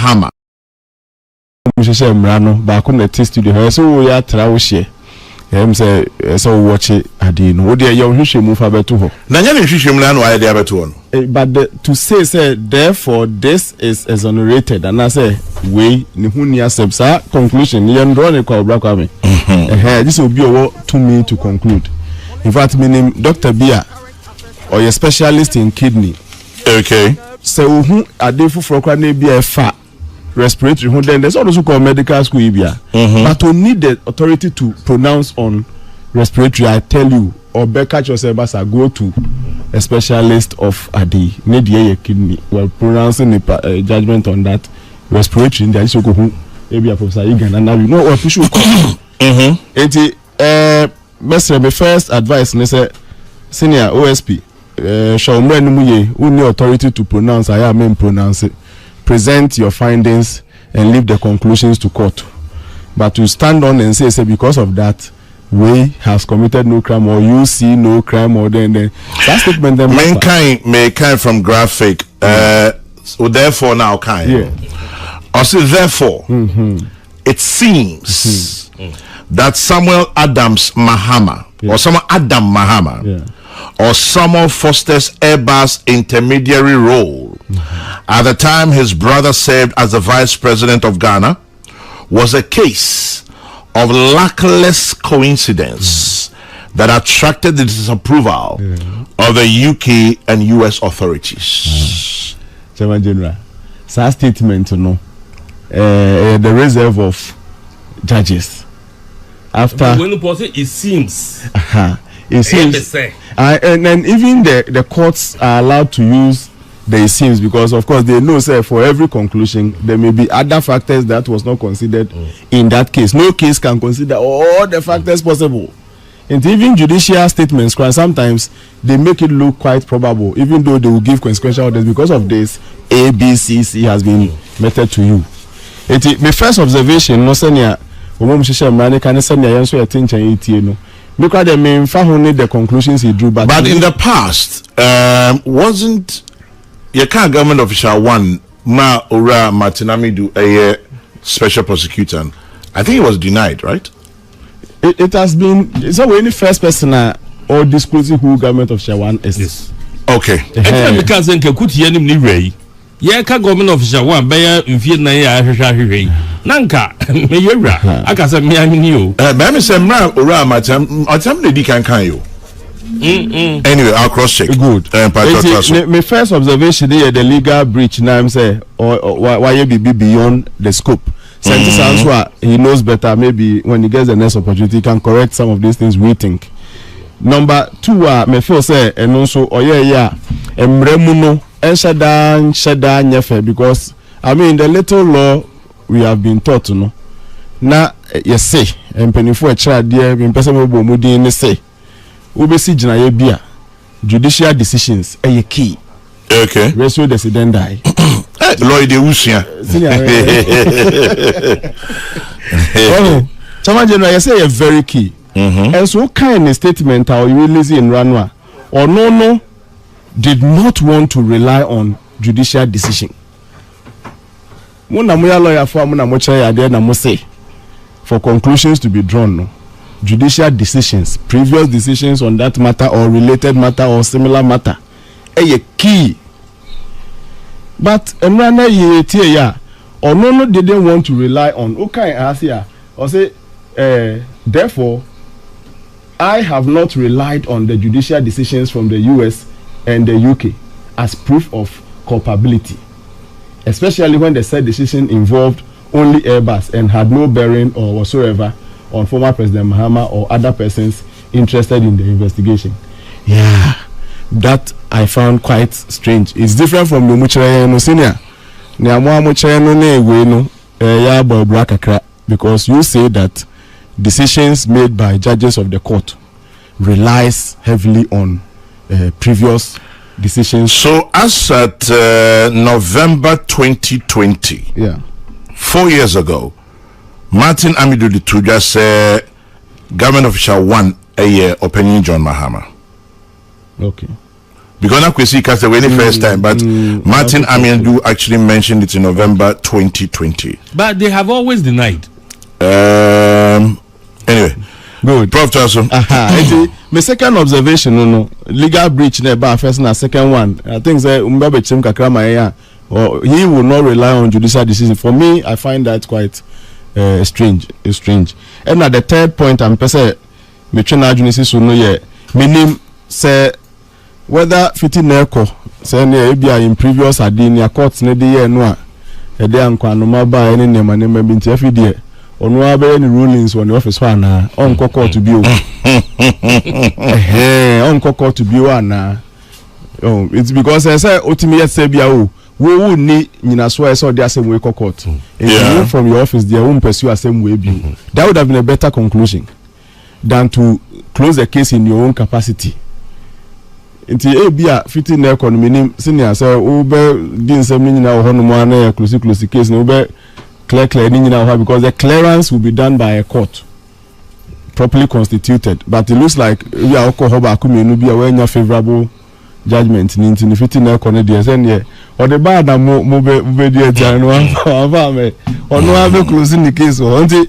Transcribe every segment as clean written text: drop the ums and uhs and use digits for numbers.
Mahama. Msheshe mrano ba ko na test studio so we ya tra wo hye say so watch it adino wo de ye hwehwe mu fa beto ho na nya ne hwehwe mu na no aye de abeto ho no but to say therefore this is exonerated and I say we ni hu ni accept conclusion ye ndro ne kwa obra kwa me this will be to me to conclude. In fact, my name Dr. Bia or a specialist in kidney. Okay. So who are they for crane be a fat respiratory who then there's also called medical school Ibia. But to need the authority to pronounce on respiratory, I tell you, or catch yourself as I go to a specialist of Adi, media kidney, well pronouncing the judgment on that respiratory in the Isoko who maybe a Professor Igan and now you know what we should call. My first advice is senior OSP show me no authority to pronounce I am pronounce it. Present your findings and leave the conclusions to court. But to stand on and say because of that we has committed no crime or you see no crime or then that statement them mankind from graphic so therefore now kind or say therefore it seems that Samuel Adams Mahama or Samuel Adam Mahama or Samuel Foster's airbus intermediary role at the time his brother served as the vice president of Ghana was a case of luckless coincidence that attracted the disapproval of the UK and US authorities. Chairman General, that statement the reserve of judges after when it seems it seems and then even the courts are allowed to use the seems because of course they know say for every conclusion there may be other factors that was not considered in that case. No case can consider all the factors possible, and even judicial statements sometimes they make it look quite probable even though they will give consequential orders because of this A, B, C has been meted to you. My first observation no senior can send because they may the conclusions he drew but in the past wasn't your current government official one Ma Ora Martinamidu a special prosecutor? I think it was denied, right? It has been so any first person or disclosing who government official one is. Yes. Okay. Because in Kakuti ni Ray. Yeah, government official one by in na ya Nanka Mayura. I can say me you. Mammy said Ora Martin lady can you. Anyway, I'll cross check. Good. My first observation here, the legal breach. Now I'm saying, or why you be beyond the scope. He knows better. Maybe when he gets the next opportunity, he can correct some of these things we think. Number two, me feel say, and also, emremuno, shada nyefe because I mean the little law we have been taught to know. Na yes say, and penifo a child dear, in person will mudi in the say. Ubesi jina bia judicial decisions a key. Okay. Ratio decidendi. Lloyd Usia. Chairman General, you say a very key. And so kind of statement how you release in Ranwa or no did not want to rely on judicial decision. Muna moya lawyer for muna mocha ya there na mo say for conclusions to be drawn no. Judicial decisions, previous decisions on that matter or related matter or similar matter, a key. But Emrana ye or no didn't want to rely on okay Asia or say therefore I have not relied on the judicial decisions from the US and the UK as proof of culpability, especially when the said decision involved only airbus and had no bearing or whatsoever on former President Mahama or other persons interested in the investigation. Yeah, that I found quite strange. It's different from the Muchaya no senior. Because you say that decisions made by judges of the court relies heavily on previous decisions. So as at November 2020, 4 years ago, Martin Amidu Lituja said government official one a year opinion John Mahama. Okay. because na kwesi kase when the first time, but Martin Amiandu actually mentioned it in November 2020. But they have always denied. Anyway, good. Prof. Tasso. My second observation, no legal breach never first and second one. I think say Umbabe Chim Kakrama or he will not rely on judicial decision. For me, I find that quite strange. It's strange. And at the third point, I'm say me chena junisi so no ye meaning say whether fitting neko say ne be in previous adin courts ne de ye no a e de ankwa no ma ba any name na ma binti afidie onu abe any rulings on the office for na on court to be on court to be na oh it's because I say otimi yet say bia o wo ni nyina so I saw the same way court and from your office there won't pursue the same way be that would have been a better conclusion than to close the case in your own capacity. Inti ebia fitting na economy ni senior say obe din nsem ni nyina ho no mo na close case na obe clear ni nyina ho because the clearance will be done by a court properly constituted, but it looks like we are ko hoba kumenu bia we nya favorable judgment ni inti fitting na economy dey say ne or the bad na mo be dey tell no ava me ono ave closing the case until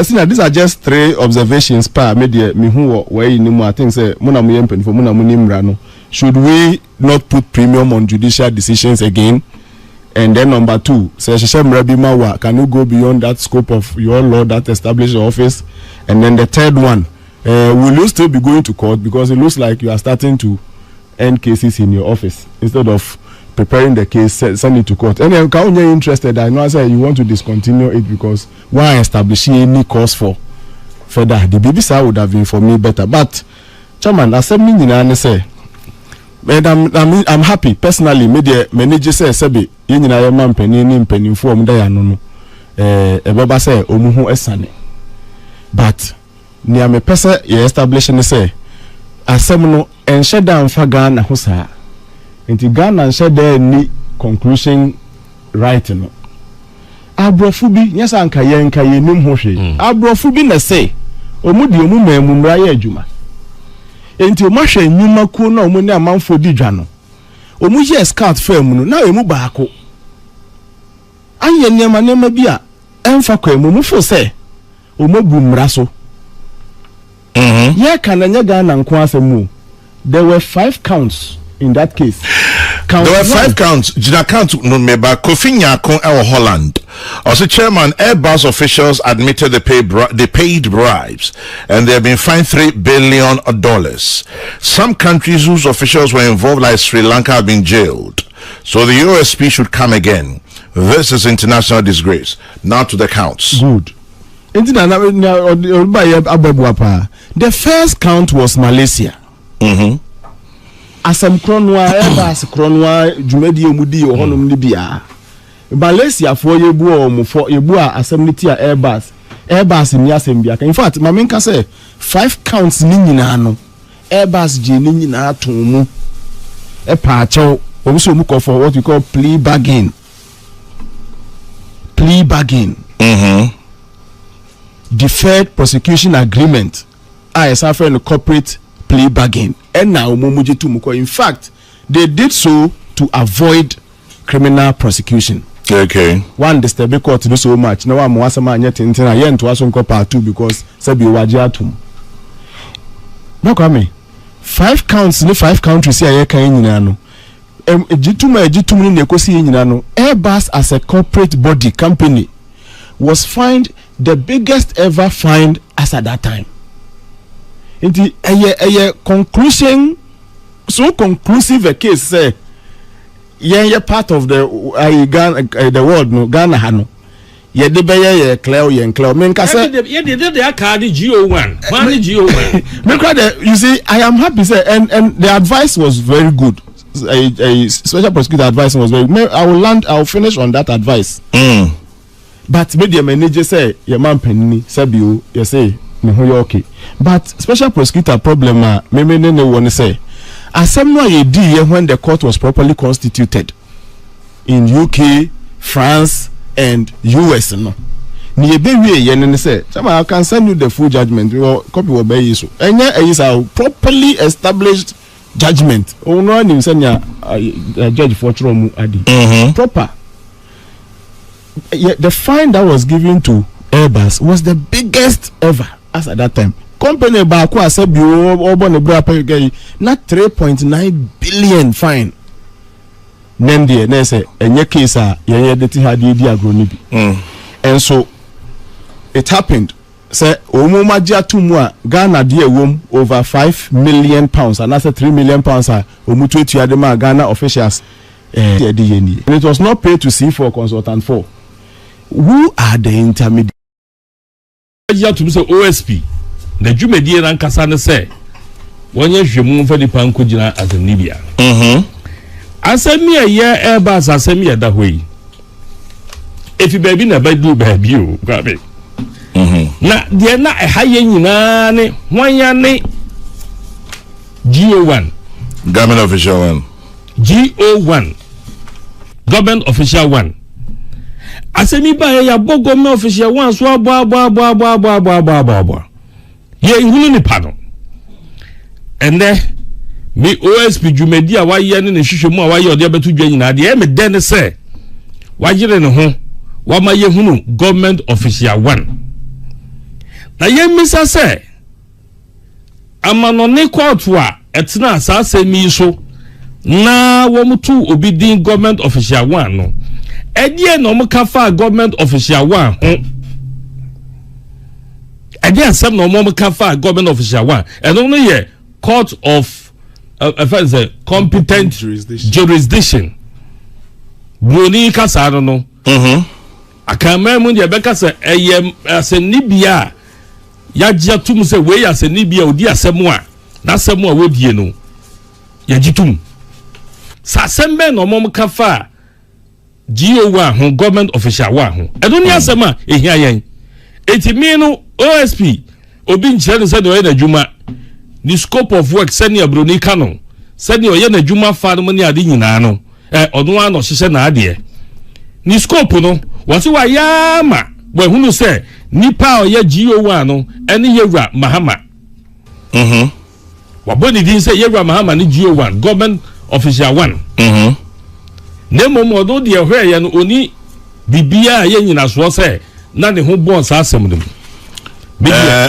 senior these are just three observations per media me hu we ni mo I think say mo na mo yempen for mo na mo ni mra no. Should we not put premium on judicial decisions again? And then number two, can you go beyond that scope of your law that established your office? And then the third one, will you still be going to court because it looks like you are starting to end cases in your office instead of preparing the case, send it to court? And then when you're interested, I know I say you want to discontinue it because why establishing any cause for further? The BBC would have been for me better. But Chairman, assembling in an say. And I'm happy personally. Media manager says Sebi, you know, man penny form there no. Baba say omuhu esane. But near me person ye establishing say asemno enhye dan fa Ghana ho saa. Enti Ghana enhye there ni conclusion right no. Abrofu bi nyesa anka ye nim ho hwe. Abrofu bi na say omudi omu mamumra ye adwuma. Enti o mahwe nyuma ko na omu ne amanfo di dwa no omu ye scout firm no na emu baako anye nema bi a emfa kwa mu fo se omu bu mra so ye kan anya Ghana nko asemu. There were 5 counts in that case. There were 5 counts. Jina count no meba Kofi Nyakon e Holland. Also, Chairman, Airbus officials admitted they paid bribes and they have been fined $3 billion. Some countries whose officials were involved, like Sri Lanka, have been jailed. So the USP should come again. This is international disgrace. Now to the counts. Good. The first count was Malaysia. Asem kronwa Airbus kronwa jumedi omudi ohonum ni bia Malaysia for yebu omfo yebu a assemblity a Airbus ni asem bia. In fact mamenka say 5 counts ni nyina no Airbus je ni nyina atomu e pa achew omuso mu for what we call plea bargain. Deferred prosecution agreement I suffer in a corporate plea bargain. And now in fact they did so to avoid criminal prosecution. Okay. One the stable court do so much. Now I'm was man yet in yen to also part 2 because sabi wajiatum. No come 5 counts in 5 countries here kan nyina no. Ejitum ni nekosi nyina no. Airbus as a corporate body company was fined the biggest ever fine as at that time. Inti a conclusion so conclusive a case say ye part of the world no Ghana hano ye de be ye clear men ka say ye de card GO1 GO1 you see I am happy say and the advice was very good. A special prosecutor advice was very I'll finish on that advice. But media manager say your man penny sabio you say okay. But special prosecutor problem me want to say assembly ye di when the court was properly constituted in UK, France and US no. Ni ebe we ye ne say I can send you the full judgment or copy will be so. Enya is a properly established judgment. Oh no, ni senya judge for Chromu Adi. Proper. Yeah, the fine that was given to Airbus was the biggest ever as at that time. Company baako asabi obo bra pay not 3.9 billion fine. Nende na say enye case a ye de ti hade di agro ni bi. And so it happened. Say omuma ji atumu a Ghana de ewom over 5 million pounds and that's 3 million pounds a omutu etu ade ma Ghana officials and it was not paid to C4 consultant for. Who are the intermediaries? To say OSP the Jumedi and Kasane say when you move for the Pankujina as a Nibia. I said me a year airbus, I said me that way. If you baby never do baby, you grab it. Now, they're not a high in 1 year GO1 Government official 1 GO1 Government official 1. I said me buy a government official 1 so boa. Yeah, you ni pardon. And then me OSP Jumedia why ye ni hwehwe mu a why ye betu dwa nyina de e me den say why yire ne ho wa ma ye hunu government official 1 na ye misa say amano ne court a etena asase mi so na wo mutu obi din government official 1 no e die no mo ka fa government official 1 ho e die asem no mo ka fa government official 1 e no ye court of competent jurisdiction. Bruni Casano no. I can remember the Becca as a Nibia. Yajatum say way as a Nibia, dear Samoa. That's Samoa would you know. Yajitum. Sasembe no mom kafa. GO1 government official 1. I don't hear Sama here. Etimino OSP. Obin Chen said the Juma. The scope of work send your Bruni Canon. Send your Yana Juma farm money at Dinano. Odwan or she said, Nadia. Ni scope no was why yama. Well, who say Nipa or ye GO1 any Yera Mahama. What body didn't say Yera Mahama ni GO1 government official 1. Nemo modo dear where yan only Bibia yen as was say none who born Sassamum.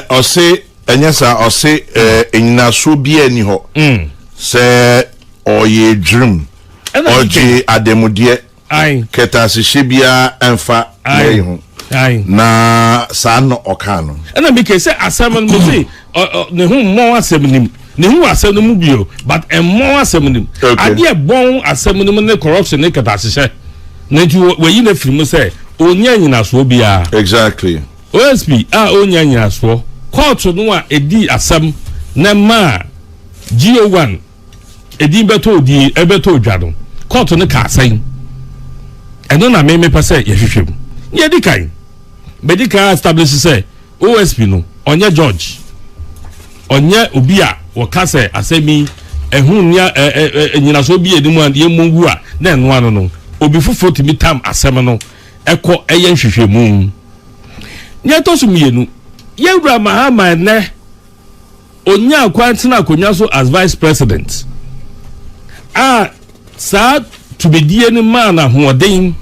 Or say. Enyasa or say in so be any ho say or ye dream or je ademudie ketasi shibia enfa na san okano and I make say asaman mo say ne hu mo asem ne hu asem mu bio but en mo asem nim ade bon asem nim ne corruption ne ketasi she na ju we yi na film say onya nyina so bia exactly OSP onya nyina so court no a edi asam na ma GO1 edi beto di ebeto dwado court no ka asan eno na me pese ye hwehwem ye di kan medical establish say OSP no onye judge onye obi a wo ka say asemi ehun nia nyina so bi edimu an ye mongu a na eno ano no obi fufo timi tam asem no ekọ eye hwehwemu nya to so mienu Yewra Mahama ne onya kwantina akonya so as vice president sa tubedie ni man na hoden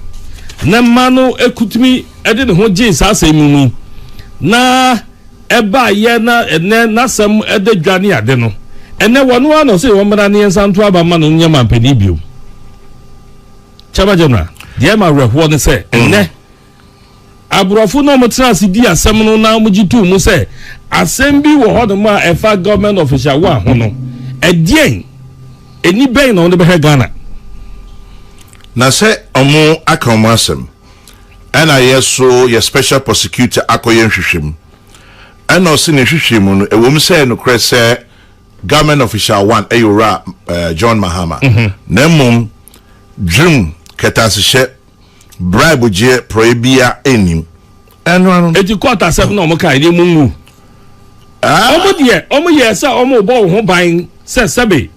na mano ekutumi ede ne ho je sa asemu na eba ye na ene na sam ede dwane ade no ene wono ano se wo mra ne ensanto aba ma no nyama mpani bio chama jona die ma reho ne se ene abrofo no motrasi di asem no na mojitu mu se asem bi wo hodo ma efa government official wa ho no edien eni ben no be Ghana na se omo akomo asem ana yeso ye special prosecutor akoye hwehwem ana o se ne hwehwem no ewom se no krese government official 1 ayora John Mahama na mum dream ketashe bribe je prohibia enim eno eti quarter 7 no mo kai ni mungu omo ye sa omo bo ho ban se sebe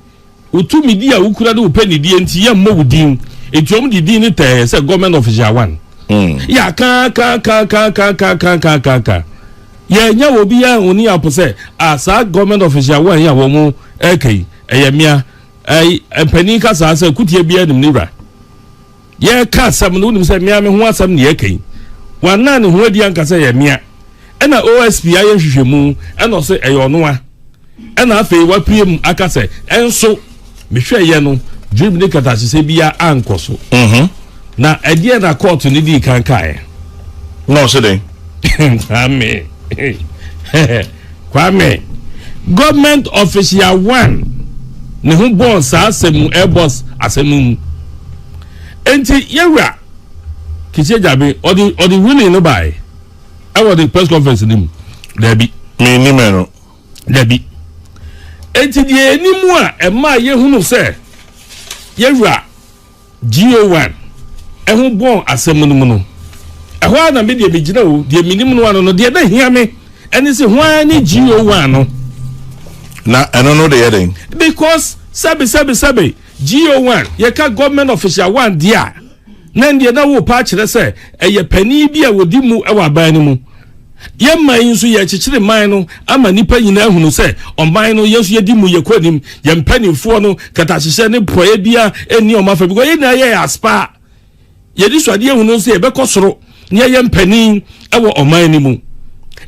otu media ukura de opani die nti ye mmo wudin eti omo di din ni te se government official 1 ya ka ye nya obi ya oni apose asa government official 1 ya wo mu ekei eyemia empani kasa asa kutie bia nim nira ye ka asam no nim se mia me ho asam ne ye kan wana ne ho adi anka se ye mia ena OSP aye hwehwemu ena so eyonoa ena afei wa piem aka se enso mehwe ye no dream ne kata se bia ankoso na adie na court ni di kan kae no so den Kwame government official 1 ne ho bon sa asem airbus asem enti yewra kiche jabe odi winning no by I the press conference nim dabi me ni meno dabi enti die enimu a ema ye hunu se yewra GO1 ho bon asem no no ehwa na me de begina o de minim no ano no de da hia me eni se ho ani GO1 no na eno no de yedin because sabi GO1 ye ka government official 1 dia na ndie na wo pa kire se eye pani bi a wodi mu e wa ban ni mu ye man nso ye kikire man no ama nipa nyina hunu se oman no yesu ye di mu ye kwanim ye mpanimfo no kata hihye ne proye bia eni o mafa because ye na ye aspa ye di swade hunu se ye be kosoro ne ye mpani e wo oman ni mu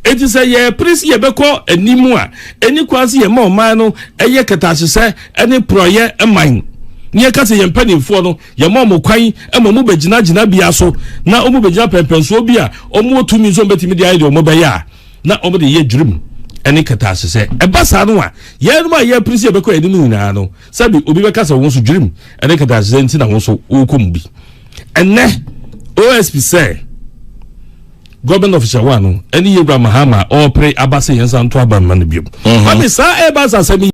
eti se ye prince ye be ko animu a eni kwase ye ma oman no eye kata hihye ene proye eman nye kase ye mpanimfo no ye ma mo kwan e ma mo begina bia so na o mo begina pempenso bia o mo tumi so betimi dia ide o mo be ya na o mo de ye dwurim ene kata hihye e basa no a ye no ma ye prince ye be ko eni no nyina no sabi obi be kasa won so dwurim ene kata hihye nti na won so o kom bi ene OSP say government official 1 no eni ye bra mahama o pre abase yensa nto aban man biom but sa airbus asemi